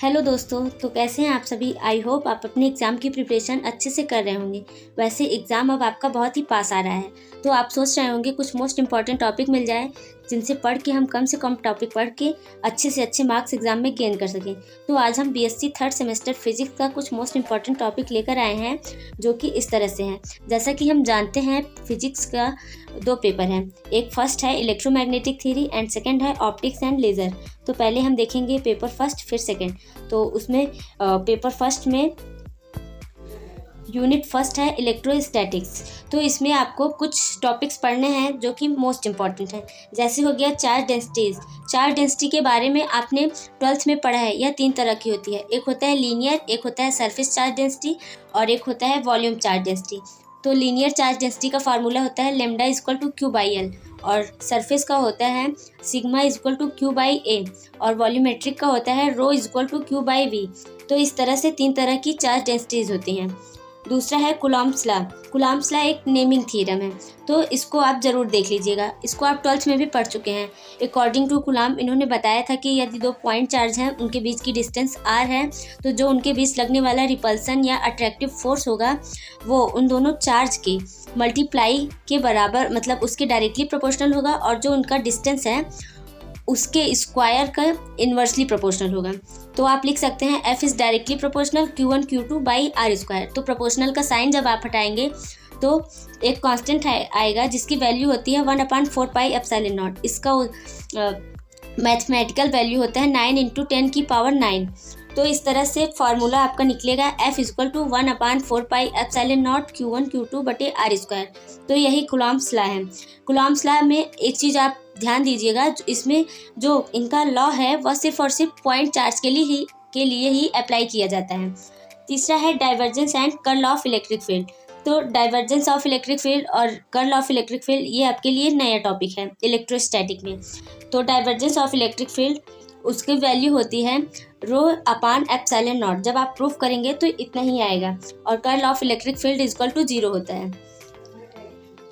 Hello दोस्तों, तो कैसे हैं आप सभी। आई होप आप अपने एग्ज़ाम की प्रिपरेशन अच्छे से कर रहे होंगे। वैसे एग्ज़ाम अब आपका बहुत ही पास आ रहा है, तो आप सोच रहे होंगे कुछ मोस्ट इंपॉर्टेंट टॉपिक मिल जाए जिनसे पढ़ के हम कम से कम टॉपिक पढ़ के अच्छे से अच्छे मार्क्स एग्जाम में गेन कर सकें। तो आज हम बीएससी थर्ड सेमेस्टर फिजिक्स का कुछ मोस्ट इंपॉर्टेंट टॉपिक लेकर आए हैं, जो कि इस तरह से हैं। जैसा कि हम जानते हैं, फिजिक्स का दो पेपर हैं। एक फर्स्ट है इलेक्ट्रोमैग्नेटिक थ्योरी एंड सेकंड है ऑप्टिक्स एंड लेज़र। तो पहले हम देखेंगे पेपर फर्स्ट फिर सेकंड। तो उसमें पेपर फर्स्ट में यूनिट फर्स्ट है इलेक्ट्रोस्टैटिक्स। तो इसमें आपको कुछ टॉपिक्स पढ़ने हैं जो कि मोस्ट इंपॉर्टेंट हैं। जैसे हो गया चार्ज डेंसिटीज। चार्ज डेंसिटी के बारे में आपने 12th में पढ़ा है। यह 3 तरह की होती है, एक होता है लीनियर, एक होता है सरफेस चार्ज डेंसिटी और एक होता है वॉल्यूम चार्ज डेंसिटी। तो लीनियर चार्ज डेंसिटी का फार्मूला होता है lambda equal to Q by L, और सरफेस का होता है sigma equal to Q by A, और वॉल्यूमेट्रिक का होता है rho equal to Q by V. तो इस तरह से 3 तरह की चार्ज डेंसिटीज होती हैं। दूसरा है कुलॉम्ब्स लॉ। कुलॉम्ब्स लॉ एक नेमिंग थ्योरम है, तो इसको आप ज़रूर देख लीजिएगा। इसको आप 12th में भी पढ़ चुके हैं। अकॉर्डिंग टू कुलॉम्ब इन्होंने बताया था कि यदि 2 पॉइंट चार्ज हैं, उनके बीच की डिस्टेंस r है, तो जो उनके बीच लगने वाला रिपल्सन या अट्रैक्टिव फोर्स होगा वो उन दोनों चार्ज के मल्टीप्लाई के बराबर, मतलब उसके डायरेक्टली प्रोपोर्शनल होगा, और जो उनका डिस्टेंस है उसके स्क्वायर का इन्वर्सली प्रोपोर्शनल होगा। तो आप लिख सकते हैं F is directly proportional Q1 Q2 by r square. तो प्रोपोर्शनल का साइन जब आप हटाएंगे तो एक कांस्टेंट आएगा जिसकी वैल्यू होती है 1/4 पाई एप्सिलॉन नॉट। इसका मैथमेटिकल वैल्यू होता है 9 × 10 की पावर 9। तो इस तरह से फार्मूला आपका निकलेगा F equal to 1/4 pi epsilon naught Q1 Q2 बटे आर स्क्वायर। तो यही कुलॉम्ब्स लॉ है। कुलॉम्ब्स लॉ में एक चीज़ आप ध्यान दीजिएगा, इसमें जो इनका लॉ है वह सिर्फ और सिर्फ पॉइंट चार्ज के लिए ही अप्लाई किया जाता है। तीसरा है divergence and curl of electric field. तो डाइवर्जेंस ऑफ इलेक्ट्रिक फील्ड और कर्ल ऑफ इलेक्ट्रिक फील्ड ये आपके लिए नया टॉपिक है इलेक्ट्रोस्टैटिक में। तो डाइवर्जेंस ऑफ इलेक्ट्रिक फील्ड उसकी वैल्यू होती है रो अपान एप्सिलॉन नॉट। जब आप प्रूफ करेंगे तो इतना ही आएगा, और curl of electric field equal to 0 होता है।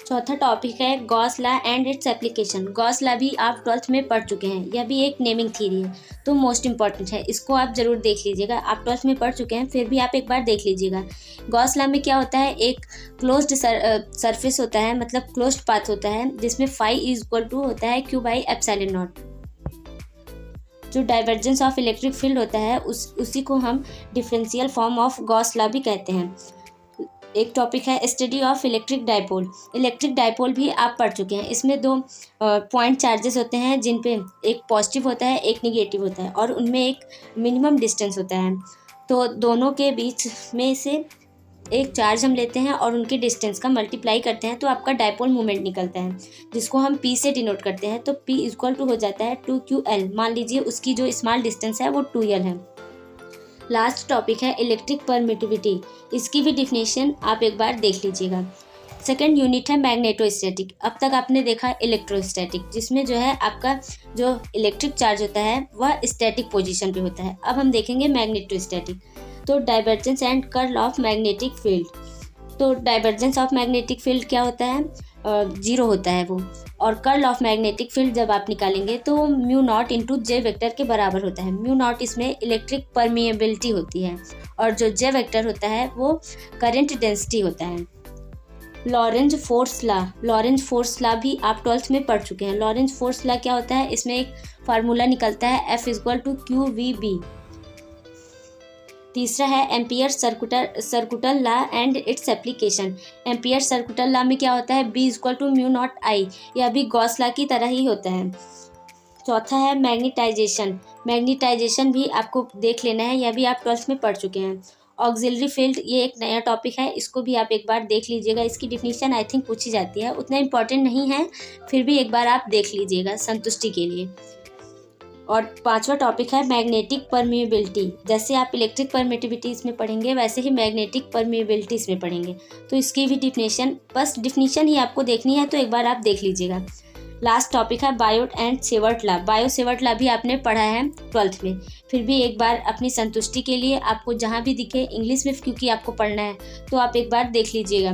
चौथा टॉपिक है Gauss law and its application. Gauss law भी आप 12th में पढ़ चुके हैं, यह भी एक नेमिंग थ्योरी है, तो मोस्ट इंपॉर्टेंट है। इसको आप ज़रूर देख लीजिएगा। आप 12th में पढ़ चुके हैं, फिर भी आप एक बार देख लीजिएगा। गॉस लॉ में क्या होता है, एक क्लोज्ड सरफेस होता है, मतलब क्लोज्ड पाथ होता है, जिसमें फाई इक्वल टू होता है क्यू बाई एप्सिलॉन नॉट। जो डाइवर्जेंस ऑफ इलेक्ट्रिक फील्ड होता है उसी को हम differential form of Gauss law भी कहते हैं। एक टॉपिक है study of electric dipole. Electric dipole भी आप पढ़ चुके हैं। इसमें 2 पॉइंट चार्जेस होते हैं, जिन पे एक पॉजिटिव होता है एक निगेटिव होता है, और उनमें एक मिनिमम डिस्टेंस होता है। तो दोनों के बीच में से एक चार्ज हम लेते हैं और उनके डिस्टेंस का मल्टीप्लाई करते हैं, तो आपका डाइपोल मोमेंट निकलता है, जिसको हम P से डिनोट करते हैं। तो P इक्वल टू हो जाता है 2QL। मान लीजिए उसकी जो स्मॉल डिस्टेंस है वो 2L है। लास्ट टॉपिक है इलेक्ट्रिक परमिटिविटी। इसकी भी डिफिनेशन आप एक बार देख लीजिएगा। सेकेंड यूनिट है मैग्नेटोस्टैटिक। अब तक आपने देखा इलेक्ट्रोस्टैटिक, जिसमें जो है आपका जो इलेक्ट्रिक चार्ज होता है वह स्टैटिक पोजीशन पे होता है। अब हम देखेंगे मैग्नेटोस्टैटिक। तो divergence and curl of magnetic field. तो डाइवर्जेंस ऑफ मैग्नेटिक फील्ड क्या होता है, 0 होता है वो, और कर्ल ऑफ मैग्नेटिक फील्ड जब आप निकालेंगे तो mu naught into J vector के बराबर होता है। म्यू नॉट इसमें इलेक्ट्रिक परमिएबिलिटी होती है, और जो जे वेक्टर होता है वो करंट डेंसिटी होता है। Lorentz force law. Lorentz force law भी आप 12th में पढ़ चुके हैं। लॉरेंज फोर्स लॉ क्या होता है, इसमें एक फार्मूला निकलता है F equal to Q V B. तीसरा है Ampere circuital law and its application. Ampere circuital law में क्या होता है, B equal to mu naught I. यह भी गॉस लॉ की तरह ही होता है। चौथा है मैग्नेटाइजेशन। मैग्नेटाइजेशन भी आपको देख लेना है, यह भी आप 12th में पढ़ चुके हैं। ऑक्सिलरी फील्ड ये एक नया टॉपिक है, इसको भी आप एक बार देख लीजिएगा। इसकी डिफिनीशन आई थिंक पूछी जाती है, उतना इंपॉर्टेंट नहीं है, फिर भी एक बार आप देख लीजिएगा संतुष्टि के लिए। और 5वां टॉपिक है मैग्नेटिक परमिएबिलिटी। जैसे आप इलेक्ट्रिक परमिटिविटी इसमें पढ़ेंगे, वैसे ही मैग्नेटिक परमिएबिलिटी इसमें पढ़ेंगे। तो इसकी भी डिफिनेशन, बस डिफिनेशन ही आपको देखनी है, तो एक बार आप देख लीजिएगा। लास्ट टॉपिक है Biot and Savart law. Bio Savart law भी आपने पढ़ा है 12th में, फिर भी एक बार अपनी संतुष्टि के लिए आपको जहाँ भी दिखे, इंग्लिश में क्योंकि आपको पढ़ना है, तो आप एक बार देख लीजिएगा।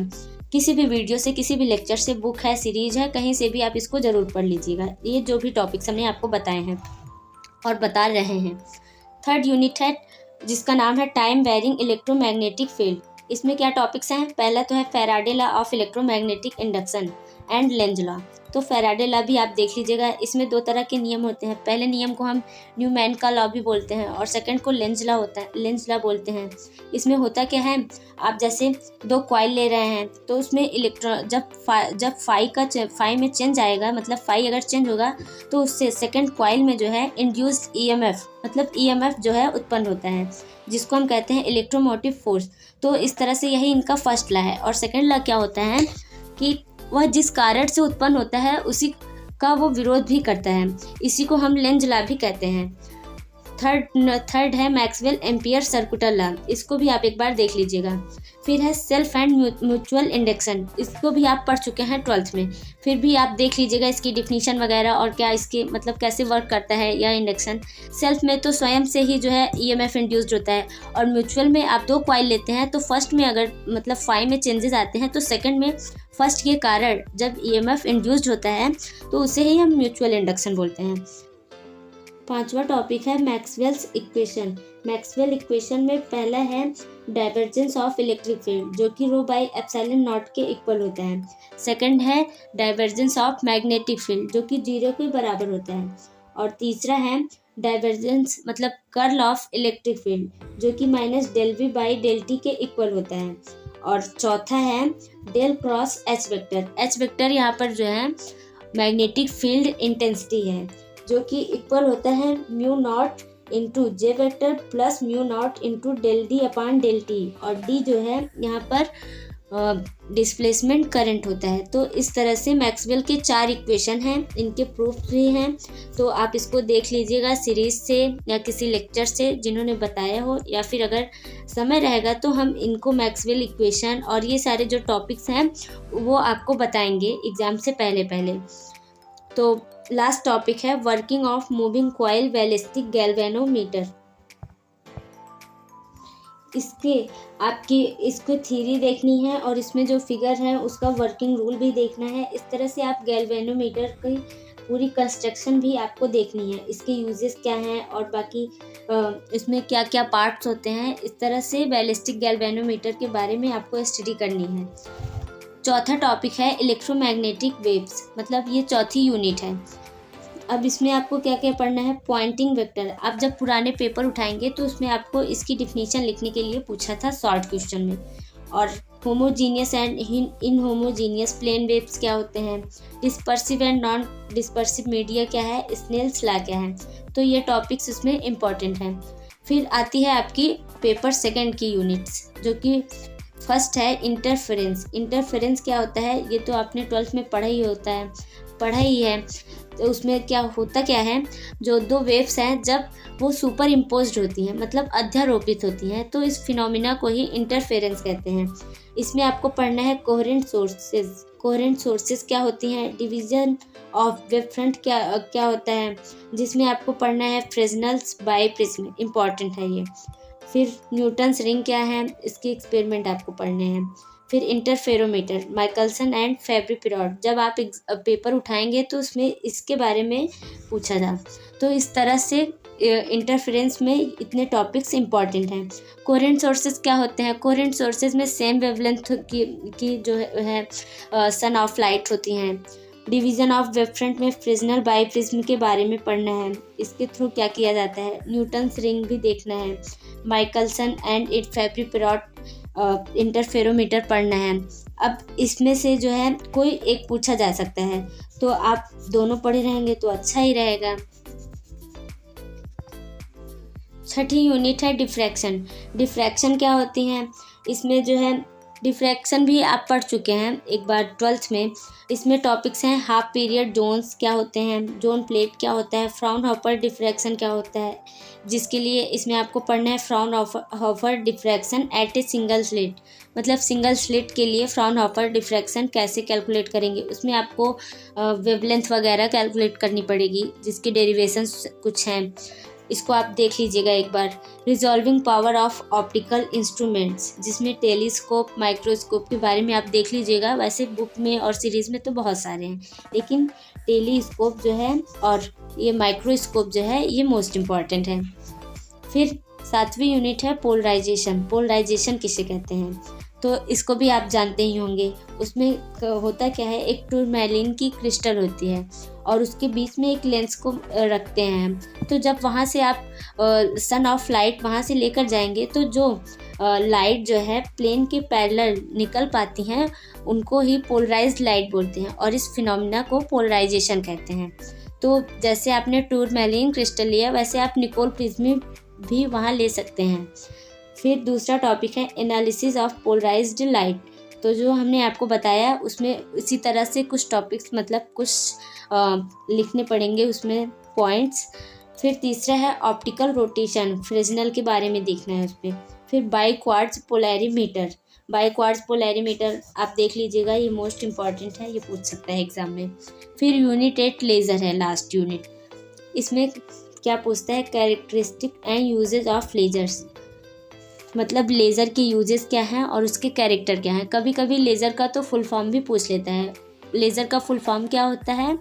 किसी भी वीडियो से, किसी भी लेक्चर से, बुक है, सीरीज है, कहीं से भी आप इसको ज़रूर पढ़ लीजिएगा। ये जो भी टॉपिक्स हमने आपको बताए हैं और बता रहे हैं। थर्ड यूनिट है जिसका नाम है टाइम वेरिंग इलेक्ट्रोमैग्नेटिक फील्ड। इसमें क्या टॉपिक्स हैं? पहला तो है Faraday law of electromagnetic induction and Lenz law. तो फैराडे लॉ भी आप देख लीजिएगा। इसमें दो तरह के नियम होते हैं। पहले नियम को हम न्यूमैन का लॉ भी बोलते हैं और सेकंड को लेंज लॉ होता है, लेंज लॉ बोलते हैं। इसमें होता क्या है, आप जैसे दो कॉइल ले रहे हैं तो उसमें इलेक्ट्रॉन जब फाई में चेंज आएगा, मतलब फाई अगर चेंज होगा तो उससे सेकंड कॉइल में जो है इंड्यूस्ड ईएमएफ, मतलब ईएमएफ जो है उत्पन्न होता है, जिसको हम कहते हैं इलेक्ट्रोमोटिव फोर्स। तो इस तरह से यही इनका फर्स्ट लॉ है। और सेकंड लॉ क्या होता है कि वह जिस कारण से उत्पन्न होता है उसी का वो विरोध भी करता है, इसी को हम लेंज लॉ भी कहते हैं। थर्ड है मैक्सवेल एम्पियर सर्कुलर लॉ, इसको भी आप एक बार देख लीजिएगा। फिर है सेल्फ एंड म्यूचुअल इंडक्शन, इसको भी आप पढ़ चुके हैं 12th में, फिर भी आप देख लीजिएगा इसकी डिफिनीशन वगैरह और क्या इसके मतलब कैसे वर्क करता है यह इंडक्शन। सेल्फ में तो स्वयं से ही जो है ईएमएफ इंड्यूस्ड होता है, और म्यूचुअल में आप दो कॉइल लेते हैं तो फर्स्ट में अगर मतलब फाई में चेंजेस आते हैं तो सेकंड में फर्स्ट के कारण जब ईएमएफ इंड्यूस्ड होता है तो उसे ही हम म्यूचुअल इंडक्शन बोलते हैं। पांचवा टॉपिक है मैक्सवेल्स इक्वेशन। मैक्सवेल इक्वेशन में पहला है डाइवर्जेंस ऑफ इलेक्ट्रिक फील्ड, जो कि रो बाई एप्सिलॉन नॉट के इक्वल होता है। सेकंड है डाइवर्जेंस ऑफ मैग्नेटिक फील्ड, जो कि 0 के बराबर होता है। और तीसरा है डाइवर्जेंस मतलब कर्ल ऑफ इलेक्ट्रिक फील्ड, जो कि minus del V by del t के इक्वल होता है। और चौथा है del cross H vector. H vector यहाँ पर जो है मैग्नेटिक फील्ड इंटेंसिटी है, जो कि इक्वल होता है mu naught into J vector plus mu naught into del D upon del T. और डी जो है यहाँ पर डिस्प्लेसमेंट करंट होता है। तो इस तरह से मैक्सवेल के 4 इक्वेशन हैं, इनके प्रूफ भी हैं। तो आप इसको देख लीजिएगा सीरीज से या किसी लेक्चर से जिन्होंने बताया हो, या फिर अगर समय रहेगा तो हम इनको मैक्सवेल इक्वेशन और ये सारे जो टॉपिक्स हैं वो आपको बताएंगे एग्ज़ाम से पहले। तो लास्ट टॉपिक है working of moving coil ballistic galvanometer. इसको थ्योरी देखनी है और इसमें जो फिगर है उसका वर्किंग रूल भी देखना है। इस तरह से आप गैल्वेनोमीटर की पूरी कंस्ट्रक्शन भी आपको देखनी है, इसके यूजेस क्या हैं और बाकी इसमें क्या क्या पार्ट्स होते हैं। इस तरह से बैलिस्टिक गैल्वेनोमीटर के बारे में आपको स्टडी करनी है। चौथा टॉपिक है इलेक्ट्रोमैग्नेटिक वेव्स, मतलब ये चौथी यूनिट है। अब इसमें आपको क्या क्या पढ़ना है? Poynting vector. आप जब पुराने पेपर उठाएंगे तो उसमें आपको इसकी डिफिनीशन लिखने के लिए पूछा था शॉर्ट क्वेश्चन में। और होमोजीनियस एंड इनहोमोजीनियस प्लेन वेव्स क्या होते हैं, dispersive and non dispersive media क्या है, स्नेल्स लॉ क्या है। तो ये टॉपिक्स इसमें इम्पॉर्टेंट हैं। फिर आती है आपकी पेपर सेकंड की यूनिट्स, जो कि फर्स्ट है इंटरफेरेंस। इंटरफेरेंस क्या होता है ये तो आपने 12th में पढ़ा ही है। तो उसमें क्या है, जो दो वेव्स हैं जब वो सुपर इम्पोज्ड होती हैं, मतलब अध्यारोपित होती हैं, तो इस फिनोमिना को ही इंटरफेरेंस कहते हैं। इसमें आपको पढ़ना है कोहेरेंट सोर्सेज। कोहेरेंट सोर्सेज क्या होती हैं, डिवीजन ऑफ वेव फ्रंट क्या होता है, जिसमें आपको पढ़ना है फ्रेस्नेल्स बाइप्रिज्म, इम्पॉर्टेंट है ये। फिर न्यूटन्स रिंग क्या है, इसके एक्सपेरिमेंट आपको पढ़ने हैं। फिर इंटरफेरोमीटर, माइकलसन एंड फेब्री-पिरॉट, जब आप पेपर उठाएंगे तो उसमें इसके बारे में पूछा जा। तो इस तरह से इंटरफेरेंस में इतने टॉपिक्स इंपॉर्टेंट हैं। कोहेरेंट सोर्सेज क्या होते हैं, कोहेरेंट सोर्सेज में सेम वेवलेंथ की जो है सन ऑफ लाइट होती हैं। डिवीज़न ऑफ वेव फ्रंट में फ्रेस्नेल बाइप्रिज्म के बारे में पढ़ना है, इसके थ्रू क्या किया जाता है। न्यूटन्स रिंग भी देखना है। माइकलसन एंड इट फेब्री-पिरॉट इंटरफेरोमीटर पढ़ना है। अब इसमें से जो है कोई एक पूछा जा सकता है, तो आप दोनों पढ़े रहेंगे तो अच्छा ही रहेगा। छठी यूनिट है डिफ्रैक्शन। डिफ्रैक्शन क्या होती हैं, इसमें जो है डिफ्रैक्शन भी आप पढ़ चुके हैं एक बार 12th में। इसमें टॉपिक्स हैं हाफ पीरियड जोन्स क्या होते हैं, जोन प्लेट क्या होता है, फ्राउनहोफर डिफ्रैक्शन क्या होता है, जिसके लिए इसमें आपको पढ़ना है Fraunhofer diffraction at a single slit, मतलब सिंगल स्लिट के लिए फ्राउनहोफर डिफ्रैक्शन कैसे कैलकुलेट करेंगे। उसमें आपको वेवलेंथ वगैरह कैलकुलेट करनी पड़ेगी, जिसके डेरिवेशंस कुछ हैं, इसको आप देख लीजिएगा एक बार। Resolving power of optical instruments, जिसमें टेलीस्कोप, माइक्रोस्कोप के बारे में आप देख लीजिएगा। वैसे बुक में और सीरीज़ में तो बहुत सारे हैं, लेकिन टेलीस्कोप जो है और ये माइक्रोस्कोप जो है ये मोस्ट इम्पॉर्टेंट है। फिर 7वीं यूनिट है पोलराइजेशन। पोलराइजेशन किसे कहते हैं, तो इसको भी आप जानते ही होंगे। उसमें होता क्या है, एक टूरमैलिन की क्रिस्टल होती है और उसके बीच में एक लेंस को रखते हैं। तो जब वहाँ से आप सन ऑफ लाइट वहाँ से लेकर जाएंगे तो जो लाइट जो है प्लेन के पैरेलल निकल पाती हैं उनको ही पोलराइज्ड लाइट बोलते हैं और इस फिनोमिना को पोलराइजेशन कहते हैं। तो जैसे आपने टूरमैलिन क्रिस्टल लिया वैसे आप निकोल प्रिज्म भी वहाँ ले सकते हैं। फिर दूसरा टॉपिक है एनालिसिस ऑफ पोलराइज्ड लाइट। तो जो हमने आपको बताया उसमें इसी तरह से कुछ टॉपिक्स मतलब कुछ लिखने पड़ेंगे उसमें पॉइंट्स। फिर तीसरा है ऑप्टिकल रोटेशन, फ्रेस्नेल के बारे में देखना है उसमें। फिर by quartz polarimeter. By quartz polarimeter आप देख लीजिएगा, ये मोस्ट इम्पॉर्टेंट है, ये पूछ सकता है एग्जाम में। फिर यूनिट 8 लेज़र है लास्ट यूनिट। इसमें क्या पूछता है, characteristic and uses of lasers, मतलब लेज़र के यूजेस क्या हैं और उसके कैरेक्टर क्या हैं। कभी कभी लेज़र का तो फुल फॉर्म भी पूछ लेता है। लेज़र का फुल फॉर्म क्या होता है,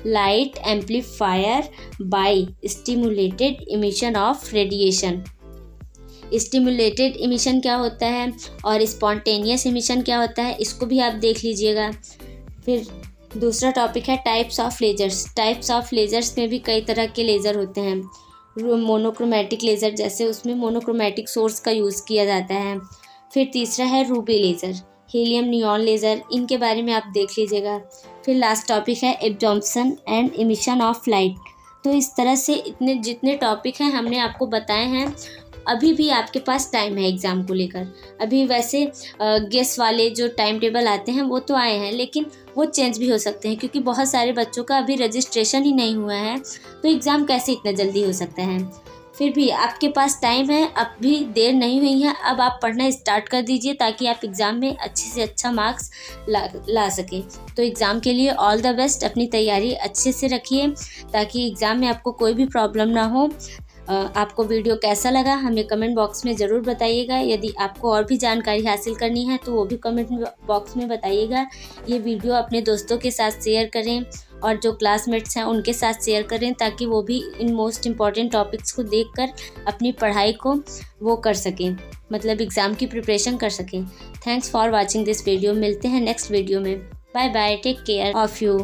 light amplifier by stimulated emission of radiation. Stimulated emission क्या होता है और स्पॉन्टेनियस इमिशन क्या होता है, इसको भी आप देख लीजिएगा। फिर दूसरा टॉपिक है types of lasers. Types of lasers में भी कई तरह के लेज़र होते हैं। मोनोक्रोमेटिक लेज़र, जैसे उसमें मोनोक्रोमेटिक सोर्स का यूज़ किया जाता है। फिर तीसरा है Ruby laser, helium neon laser, इनके बारे में आप देख लीजिएगा। फिर लास्ट टॉपिक है absorption and emission of light. तो इस तरह से इतने जितने टॉपिक हैं हमने आपको बताए हैं। अभी भी आपके पास टाइम है एग्ज़ाम को लेकर। अभी वैसे गेस वाले जो टाइम टेबल आते हैं वो तो आए हैं, लेकिन वो चेंज भी हो सकते हैं क्योंकि बहुत सारे बच्चों का अभी रजिस्ट्रेशन ही नहीं हुआ है, तो एग्ज़ाम कैसे इतना जल्दी हो सकता है। फिर भी आपके पास टाइम है, अब भी देर नहीं हुई है। अब आप पढ़ना स्टार्ट कर दीजिए ताकि आप एग्ज़ाम में अच्छे से अच्छा मार्क्स ला सकें। तो एग्ज़ाम के लिए ऑल द बेस्ट। अपनी तैयारी अच्छे से रखिए ताकि एग्ज़ाम में आपको कोई भी प्रॉब्लम ना हो। आपको वीडियो कैसा लगा हमें कमेंट बॉक्स में ज़रूर बताइएगा। यदि आपको और भी जानकारी हासिल करनी है तो वो भी कमेंट बॉक्स में बताइएगा। ये वीडियो अपने दोस्तों के साथ शेयर करें और जो क्लासमेट्स हैं उनके साथ शेयर करें ताकि वो भी इन मोस्ट इम्पॉर्टेंट टॉपिक्स को देखकर अपनी पढ़ाई को वो कर सकें, मतलब एग्ज़ाम की प्रिपरेशन कर सकें। Thanks for watching this video. मिलते हैं नेक्स्ट वीडियो में। Bye bye, take care of you.